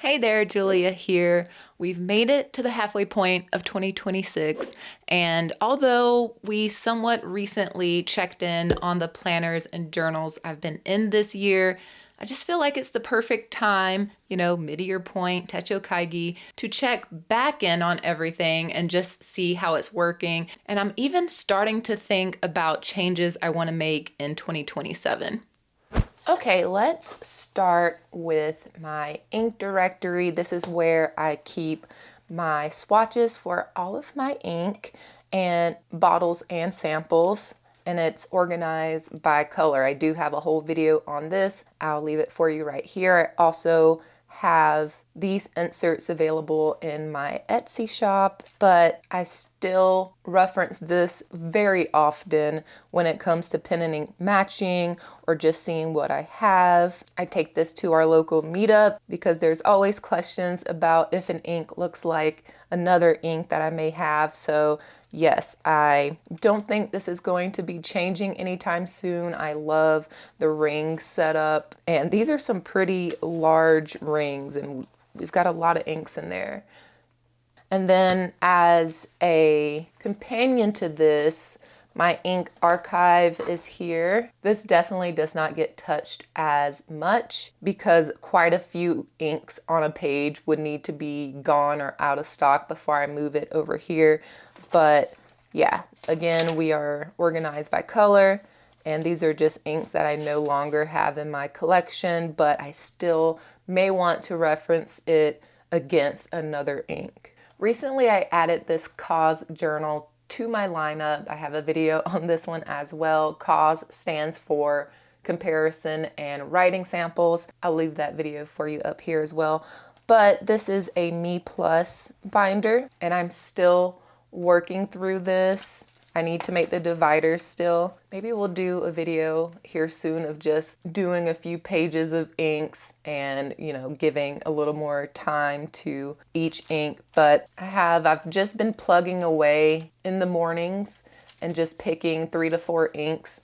Hey there, Julia here. We've made it to the halfway point of 2026, and although we somewhat recently checked in on the planners and journals I've been in this year, I just feel like it's the perfect time, mid-year point, Techo Kaigi, to check back in on everything and just see how it's working. And I'm even starting to think about changes I want to make in 2027. Okay, let's start with my ink directory. This is where I keep my swatches for all of my ink and bottles and samples, and it's organized by color. I do have a whole video on this. I'll leave it for you right here. I also have these inserts available in my Etsy shop, but I still reference this very often when it comes to pen and ink matching or just seeing what I have. I take this to our local meetup because there's always questions about if an ink looks like another ink that I may have. So yes, I don't think this is going to be changing anytime soon. I love the ring setup, and these are some pretty large rings, and we've got a lot of inks in there. And then as a companion to this, my ink archive is here. This definitely does not get touched as much because quite a few inks on a page would need to be gone or out of stock before I move it over here. But yeah, again, we are organized by color, and these are just inks that I no longer have in my collection, but I still may want to reference it against another ink. Recently, I added this cause journal to my lineup. I have a video on this one as well. Cause stands for comparison and writing samples. I'll leave that video for you up here as well. But this is a Me Plus binder, and I'm still working through this. I need to make the dividers still. Maybe we'll do a video here soon of just doing a few pages of inks and, giving a little more time to each ink. But I've just been plugging away in the mornings and just picking 3 to 4 inks,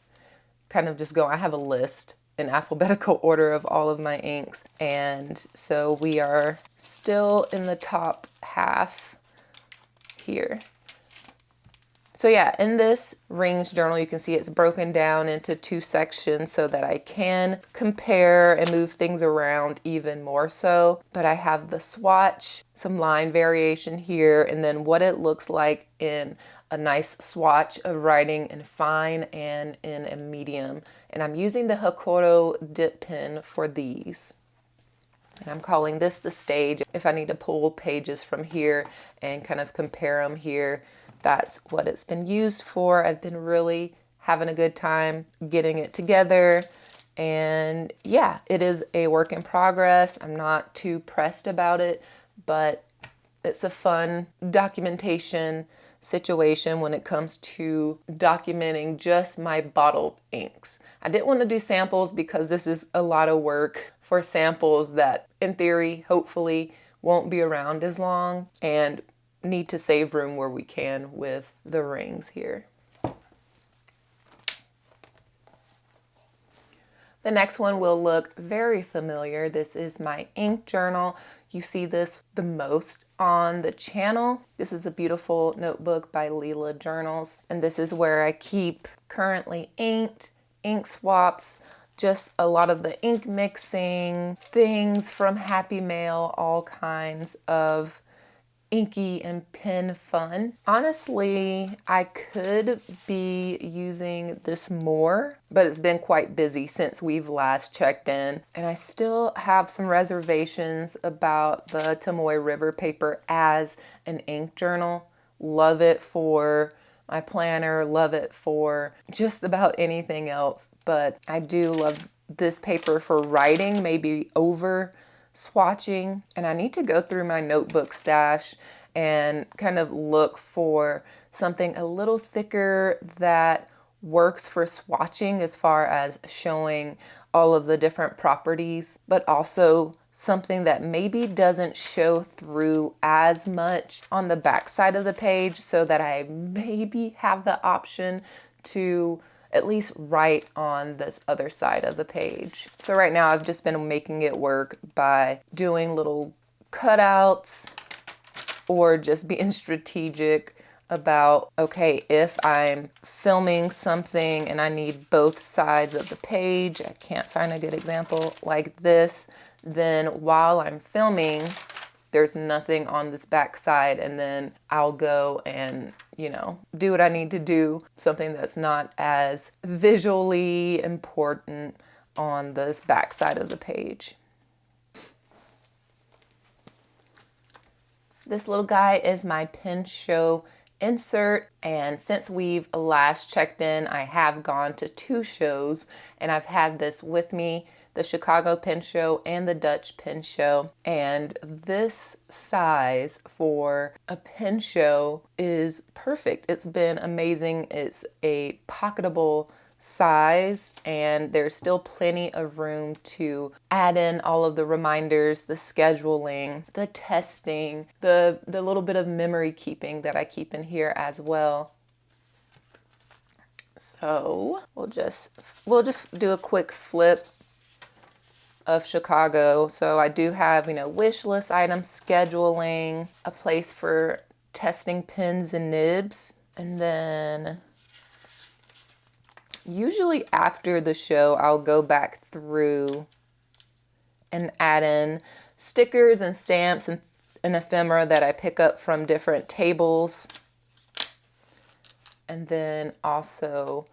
kind of just going. I have a list in alphabetical order of all of my inks. And so we are still in the top half here. So yeah, in this rings journal, you can see it's broken down into 2 sections so that I can compare and move things around even more so. But I have the swatch, some line variation here, and then what it looks like in a nice swatch of writing in fine and in a medium. And I'm using the Hakoro dip pen for these. And I'm calling this the stage. If I need to pull pages from here and kind of compare them here, that's what it's been used for. I've been really having a good time getting it together. And yeah, it is a work in progress. I'm not too pressed about it, but it's a fun documentation situation when it comes to documenting just my bottled inks. I didn't want to do samples because this is a lot of work for samples that in theory, hopefully won't be around as long, and need to save room where we can with the rings here. The next one will look very familiar. This is my ink journal. You see this the most on the channel. This is a beautiful notebook by Leela Journals, and this is where I keep currently inked, ink swaps, just a lot of the ink mixing, things from Happy Mail, all kinds of inky and pen fun. Honestly, I could be using this more, but it's been quite busy since we've last checked in. And I still have some reservations about the Tomoe River paper as an ink journal. Love it for my planner, love it for just about anything else. But I do love this paper for writing, maybe over swatching. And I need to go through my notebook stash and kind of look for something a little thicker that works for swatching as far as showing all of the different properties, but also something that maybe doesn't show through as much on the back side of the page so that I maybe have the option to at least write on this other side of the page. So right now I've just been making it work by doing little cutouts or just being strategic about, okay, if I'm filming something and I need both sides of the page, I can't find a good example like this, then while I'm filming, there's nothing on this back side, and then I'll go and, do what I need to do, something that's not as visually important on this back side of the page. This little guy is my pin show insert, and since we've last checked in, I have gone to 2 shows, and I've had this with me, the Chicago Pin Show and the Dutch Pin Show. And this size for a pin show is perfect. It's been amazing. It's a pocketable size, and there's still plenty of room to add in all of the reminders, the scheduling, the testing, the little bit of memory keeping that I keep in here as well. So we'll just do a quick flip of Chicago. So I do have, wish list items, scheduling, a place for testing pins and nibs, and then usually after the show, I'll go back through and add in stickers and stamps and ephemera that I pick up from different tables. And then also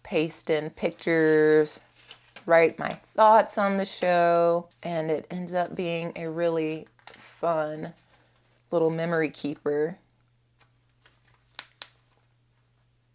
paste in pictures, write my thoughts on the show, and it ends up being a really fun little memory keeper.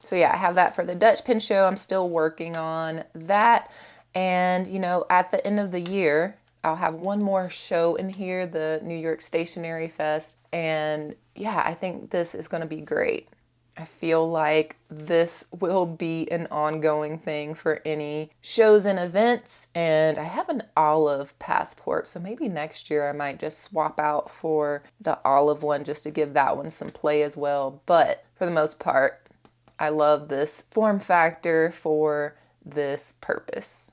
So yeah, I have that for the Dutch Pin Show. I'm still working on that. And, at the end of the year, I'll have one more show in here, the New York Stationery Fest. And yeah, I think this is going to be great. I feel like this will be an ongoing thing for any shows and events. And I have an olive passport, so maybe next year I might just swap out for the olive one just to give that one some play as well. But for the most part, I love this form factor for this purpose.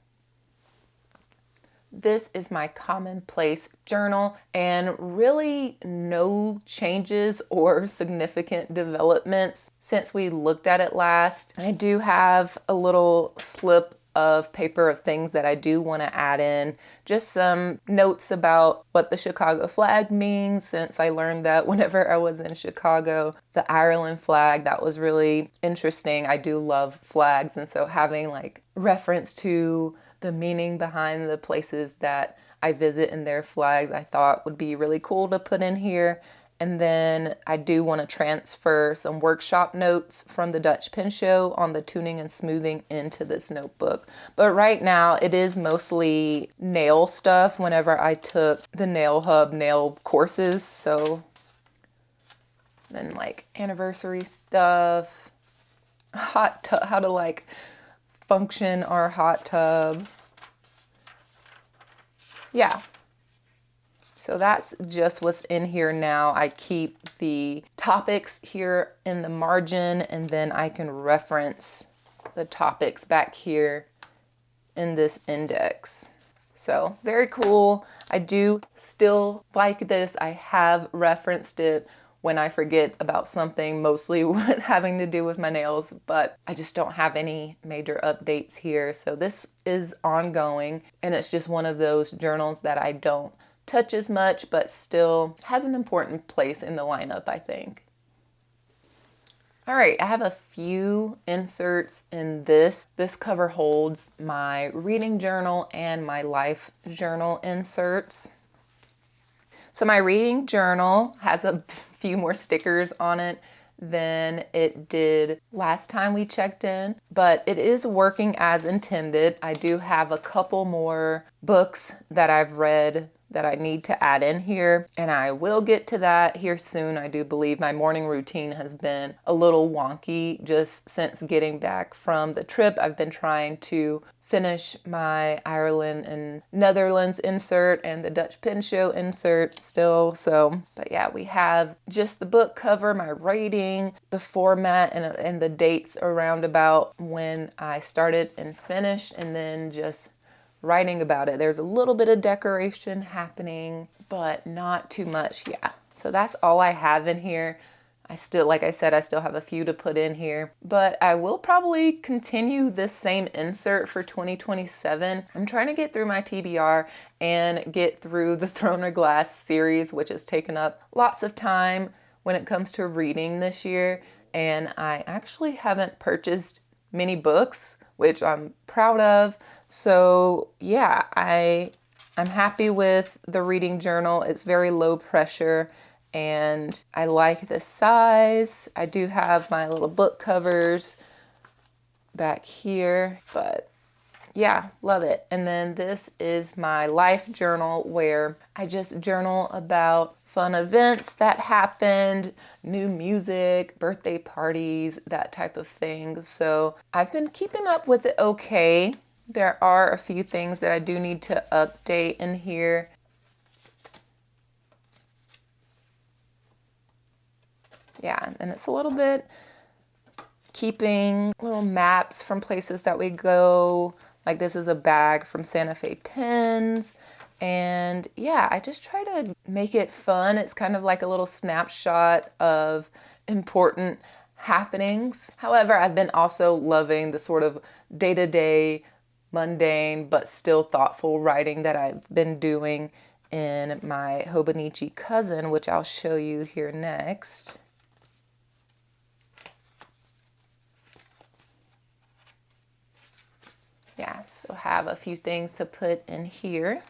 This is my commonplace journal, and really no changes or significant developments since we looked at it last. I do have a little slip of paper of things that I do want to add in. Just some notes about what the Chicago flag means, since I learned that whenever I was in Chicago, the Ireland flag, that was really interesting. I do love flags, and so having reference to the meaning behind the places that I visit and their flags, I thought would be really cool to put in here. And then I do want to transfer some workshop notes from the Dutch Pin Show on the tuning and smoothing into this notebook. But right now it is mostly nail stuff whenever I took the Nail Hub nail courses. So then anniversary stuff, how to function our hot tub. Yeah. So that's just what's in here now. I keep the topics here in the margin, and then I can reference the topics back here in this index. So very cool. I do still like this. I have referenced it when I forget about something, mostly having to do with my nails, but I just don't have any major updates here. So this is ongoing, and it's just one of those journals that I don't touch as much, but still has an important place in the lineup, I think. All right, I have a few inserts in this. This cover holds my reading journal and my life journal inserts. So my reading journal has a few more stickers on it than it did last time we checked in, but it is working as intended. I do have a couple more books that I've read that I need to add in here, and I will get to that here soon. I do believe my morning routine has been a little wonky just since getting back from the trip. I've been trying to finish my Ireland and Netherlands insert and the Dutch Pin Show insert still. So, but yeah, we have just the book cover, my rating, the format, and the dates around about when I started and finished, and then just writing about it. There's a little bit of decoration happening, but not too much. Yeah. So that's all I have in here. I still, like I said, I still have a few to put in here, but I will probably continue this same insert for 2027. I'm trying to get through my TBR and get through the Throne of Glass series, which has taken up lots of time when it comes to reading this year. And I actually haven't purchased many books, which I'm proud of. So yeah, I'm happy with the reading journal. It's very low pressure and I like the size. I do have my little book covers back here, but yeah, love it. And then this is my life journal where I just journal about fun events that happened, new music, birthday parties, that type of thing. So I've been keeping up with it okay. There are a few things that I do need to update in here. Yeah, and it's a little bit keeping little maps from places that we go. Like this is a bag from Santa Fe Pens. And yeah, I just try to make it fun. It's kind of like a little snapshot of important happenings. However, I've been also loving the sort of day-to-day, mundane, but still thoughtful writing that I've been doing in my Hobonichi Cousin, which I'll show you here next. Yeah, so have a few things to put in here.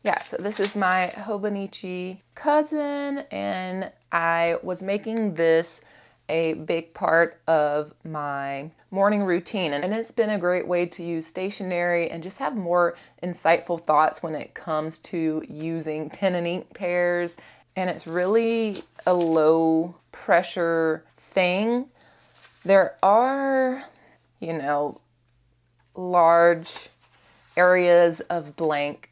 Yeah, so this is my Hobonichi Cousin, and I was making this a big part of my morning routine. And it's been a great way to use stationery and just have more insightful thoughts when it comes to using pen and ink pairs. And it's really a low pressure thing. There are, large areas of blank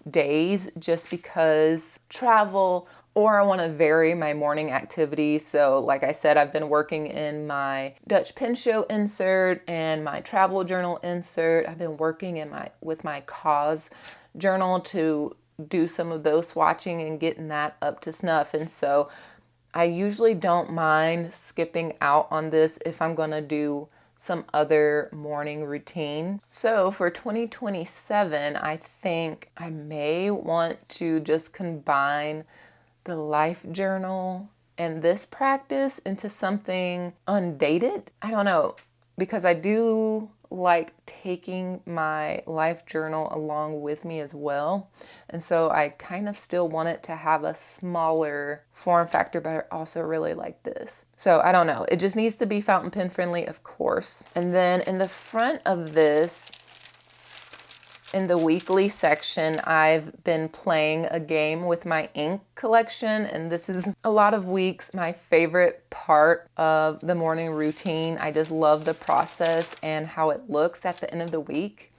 days just because travel or I want to vary my morning activities. So like I said, I've been working in my Dutch pen show insert and my travel journal insert. I've been working with my cause journal to do some of those swatching and getting that up to snuff. And so I usually don't mind skipping out on this if I'm going to do some other morning routine. So for 2027, I think I may want to just combine the life journal and this practice into something undated. I don't know, because I do like taking my life journal along with me as well. And so I kind of still want it to have a smaller form factor, but I also really like this. So I don't know, it just needs to be fountain pen friendly, of course. And then in the front of this, in the weekly section, I've been playing a game with my ink collection, and this is a lot of weeks my favorite part of the morning routine. I just love the process and how it looks at the end of the week.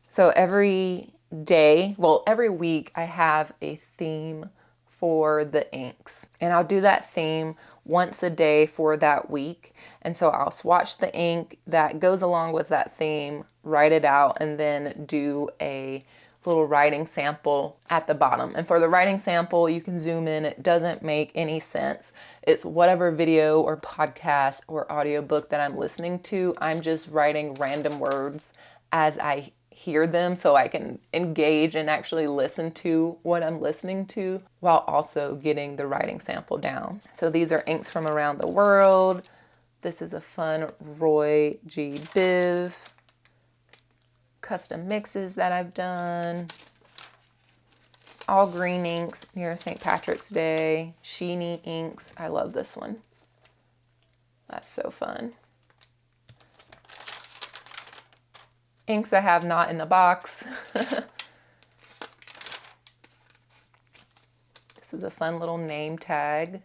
So every week I have a theme for the inks, and I'll do that theme once a day for that week. And so I'll swatch the ink that goes along with that theme, write it out, and then do a little writing sample at the bottom. And for the writing sample, you can zoom in. It doesn't make any sense. It's whatever video or podcast or audiobook that I'm listening to. I'm just writing random words as I hear them so I can engage and actually listen to what I'm listening to while also getting the writing sample down. So these are inks from around the world. This is a fun Roy G. Biv custom mixes that I've done. All green inks near St. Patrick's Day. Sheeny inks. I love this one. That's so fun. Inks I have not in the box. This is a fun little name tag.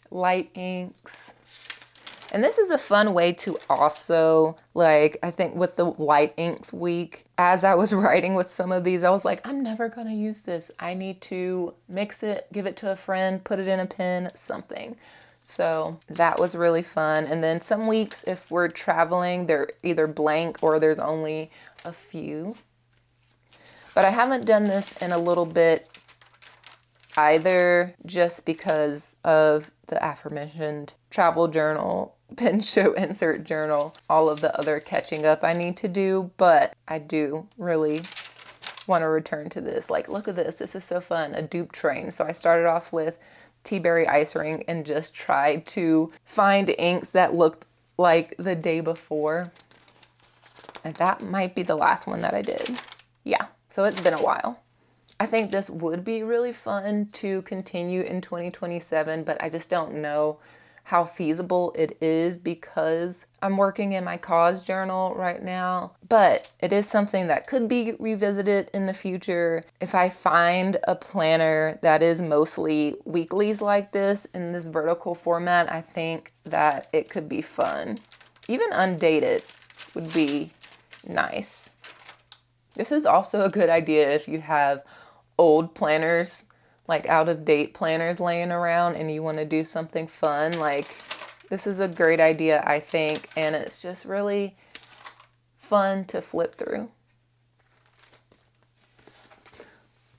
Light inks. And this is a fun way to also, I think with the light inks week, as I was writing with some of these, I was like, I'm never gonna use this. I need to mix it, give it to a friend, put it in a pen, something. So that was really fun. And then some weeks, if we're traveling, they're either blank or there's only a few. But I haven't done this in a little bit either, just because of the aforementioned travel journal, pen show insert journal, all of the other catching up I need to do. But I do really want to return to this. Like, look at this. This is so fun. A dupe train. So I started off with tea berry ice ring and just tried to find inks that looked like the day before. And that might be the last one that I did. Yeah, so it's been a while. I think this would be really fun to continue in 2027, but I just don't know how feasible it is because I'm working in my cause journal right now. But it is something that could be revisited in the future. If I find a planner that is mostly weeklies like this in this vertical format, I think that it could be fun. Even undated would be nice. This is also a good idea if you have old planners, like out of date planners laying around and you want to do something fun. Like, this is a great idea, I think, and it's just really fun to flip through.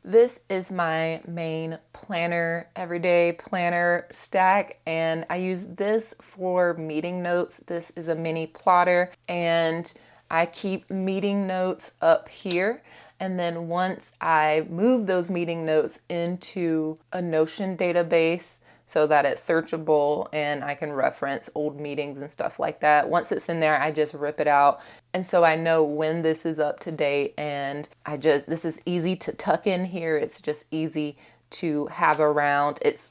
This is my main planner, everyday planner stack, and I use this for meeting notes. This is a mini plotter, and I keep meeting notes up here. And then once I move those meeting notes into a Notion database so that it's searchable and I can reference old meetings and stuff like that. Once it's in there, I just rip it out. And so I know when this is up to date, and this is easy to tuck in here. It's just easy to have around. It's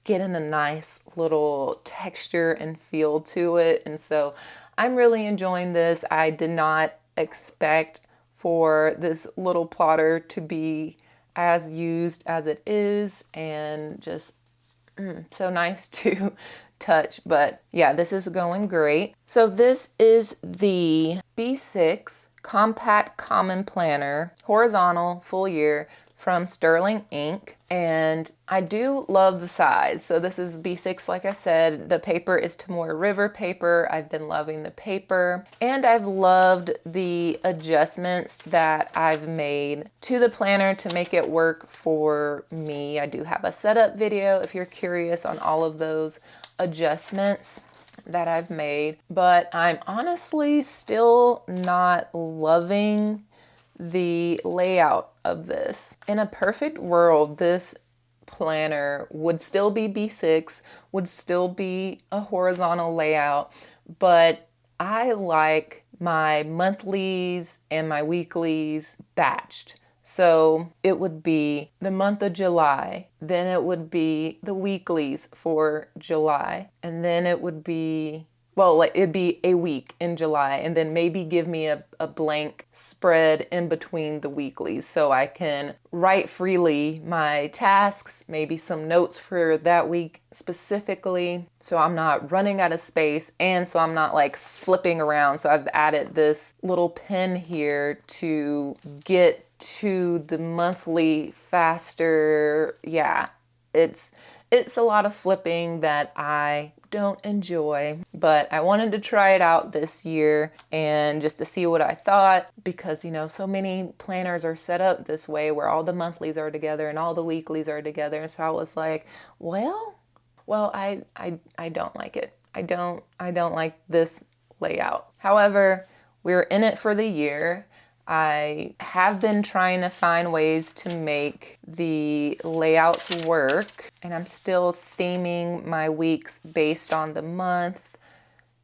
getting a nice little texture and feel to it. And so I'm really enjoying this. I did not expect for this little plotter to be as used as it is, and just so nice to touch. But yeah, this is going great. So this is the B6 Compact Common Planner, horizontal, full year, from Sterling Ink. And I do love the size. So this is B6, like I said. The paper is Tomoe River paper. I've been loving the paper. And I've loved the adjustments that I've made to the planner to make it work for me. I do have a setup video if you're curious on all of those adjustments that I've made. But I'm honestly still not loving the layout of this. In a perfect world, this planner would still be B6, would still be a horizontal layout, but I like my monthlies and my weeklies batched. So it would be the month of July, then it would be the weeklies for July, and then it would be, well, like, it'd be a week in July, and then maybe give me a blank spread in between the weeklies so I can write freely my tasks, maybe some notes for that week specifically, so I'm not running out of space, and so I'm not like flipping around. So I've added this little pen here to get to the monthly faster. Yeah, it's a lot of flipping that I don't enjoy, but I wanted to try it out this year and just to see what I thought, because so many planners are set up this way where all the monthlies are together and all the weeklies are together. And so I was like, well, I don't like it. I don't like this layout. However, we're in it for the year. I have been trying to find ways to make the layouts work, and I'm still theming my weeks based on the month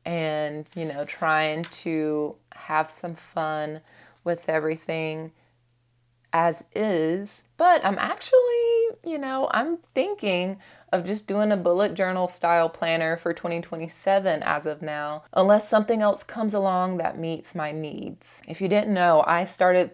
and, trying to have some fun with everything as is. But I'm actually, I'm thinking of just doing a bullet journal style planner for 2027 as of now, unless something else comes along that meets my needs. If you didn't know, I started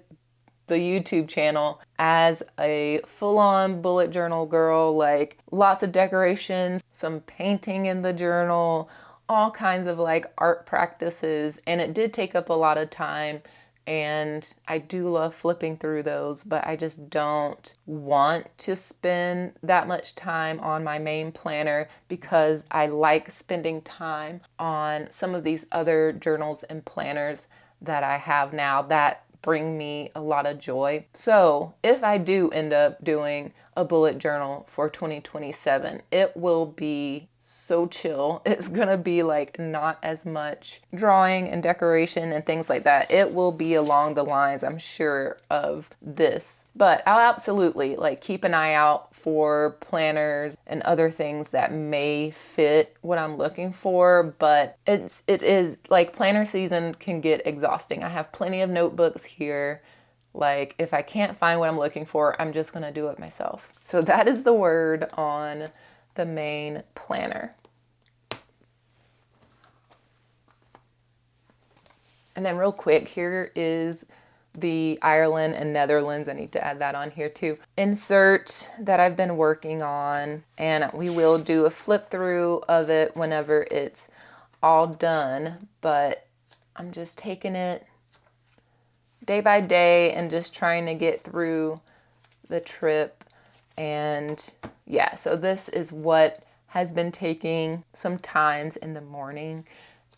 the YouTube channel as a full-on bullet journal girl, like lots of decorations, some painting in the journal, all kinds of like art practices, and it did take up a lot of time and I do love flipping through those, but I just don't want to spend that much time on my main planner because I like spending time on some of these other journals and planners that I have now that bring me a lot of joy. So if I do end up doing a bullet journal for 2027, it will be so chill. It's gonna be like not as much drawing and decoration and things like that. It will be along the lines, I'm sure, of this. But I'll absolutely like keep an eye out for planners and other things that may fit what I'm looking for. But it is like planner season can get exhausting. I have plenty of notebooks here. Like if I can't find what I'm looking for, I'm just gonna do it myself. So that is the word on the main planner. And then real quick, here is the Ireland and Netherlands. I need to add that on here too. Insert that I've been working on, and we will do a flip through of it whenever it's all done. But I'm just taking it day by day and just trying to get through the trip. And yeah, so this is what has been taking some times in the morning.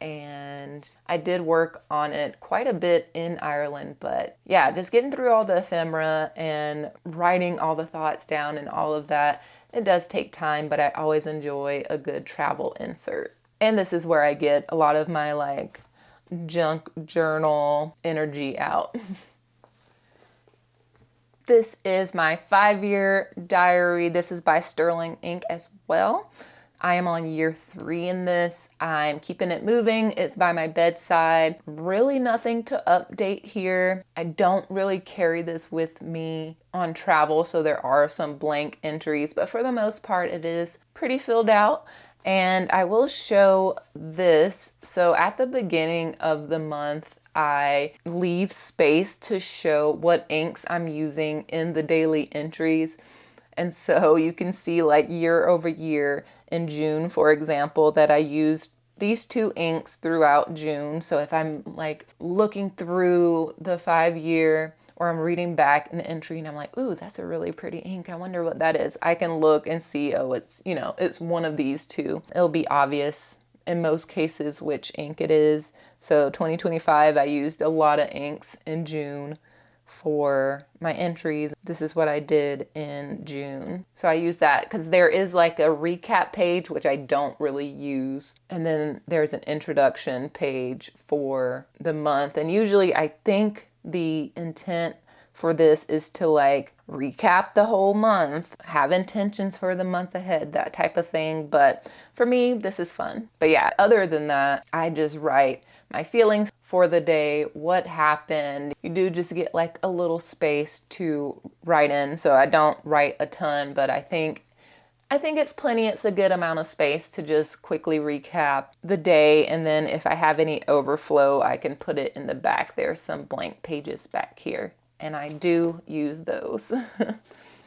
And I did work on it quite a bit in Ireland, but yeah, just getting through all the ephemera and writing all the thoughts down and all of that. It does take time, but I always enjoy a good travel insert. And this is where I get a lot of my like junk journal energy out. This is my 5-year diary. This is by Sterling Ink as well. I am on year 3 in this. I'm keeping it moving. It's by my bedside. Really nothing to update here. I don't really carry this with me on travel, so there are some blank entries, but for the most part, it is pretty filled out. And I will show this. So at the beginning of the month, I leave space to show what inks I'm using in the daily entries. And so you can see like year over year in June, for example, that I used these 2 inks throughout June. So if I'm like looking through the 5-year or I'm reading back an entry and I'm like, ooh, that's a really pretty ink. I wonder what that is. I can look and see, oh, it's, you know, it's one of these 2. It'll be obvious in most cases which ink it is. So 2025, I used a lot of inks in June for my entries. This is what I did in June. So I use that because there is like a recap page, which I don't really use. And then there's an introduction page for the month. And usually I think the intent for this is to like recap the whole month, have intentions for the month ahead, that type of thing. But for me, this is fun. But yeah, other than that, I just write my feelings for the day, what happened. You do just get like a little space to write in. So I don't write a ton, but I think it's plenty. It's a good amount of space to just quickly recap the day. And then if I have any overflow, I can put it in the back. There's some blank pages back here, and I do use those.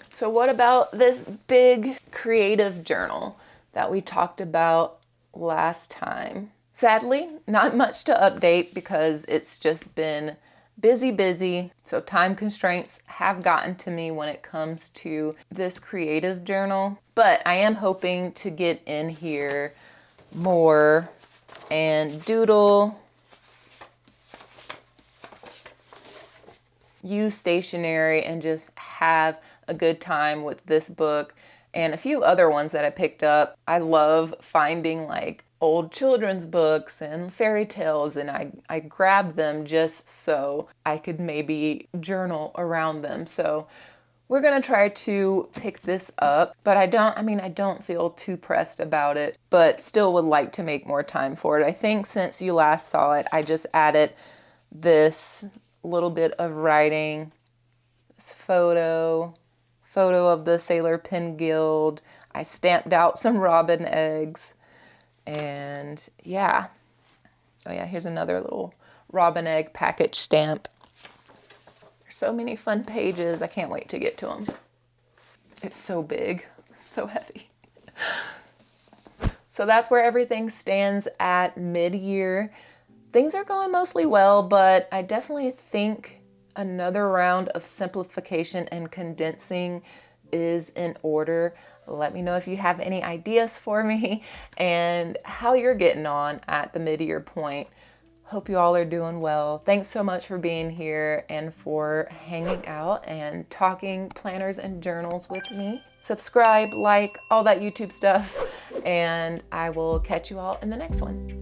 So what about this big creative journal that we talked about last time? Sadly, not much to update because it's just been busy. So time constraints have gotten to me when it comes to this creative journal. But I am hoping to get in here more and doodle, use stationery, and just have a good time with this book and a few other ones that I picked up. I love finding like old children's books and fairy tales, and I grabbed them just so I could maybe journal around them. So we're gonna try to pick this up, but I don't feel too pressed about it, but still would like to make more time for it. I think since you last saw it, I just added this little bit of writing, this photo of the Sailor Pen Guild. I stamped out some robin eggs. And yeah, oh yeah, here's another little robin egg package stamp. There's so many fun pages. I can't wait to get to them. It's so big, so heavy. So that's where everything stands at mid-year. Things are going mostly well, but I definitely think another round of simplification and condensing is in order. Let me know if you have any ideas for me and how you're getting on at the mid-year point. Hope you all are doing well. Thanks so much for being here and for hanging out and talking planners and journals with me. Subscribe, like, all that YouTube stuff, and I will catch you all in the next one.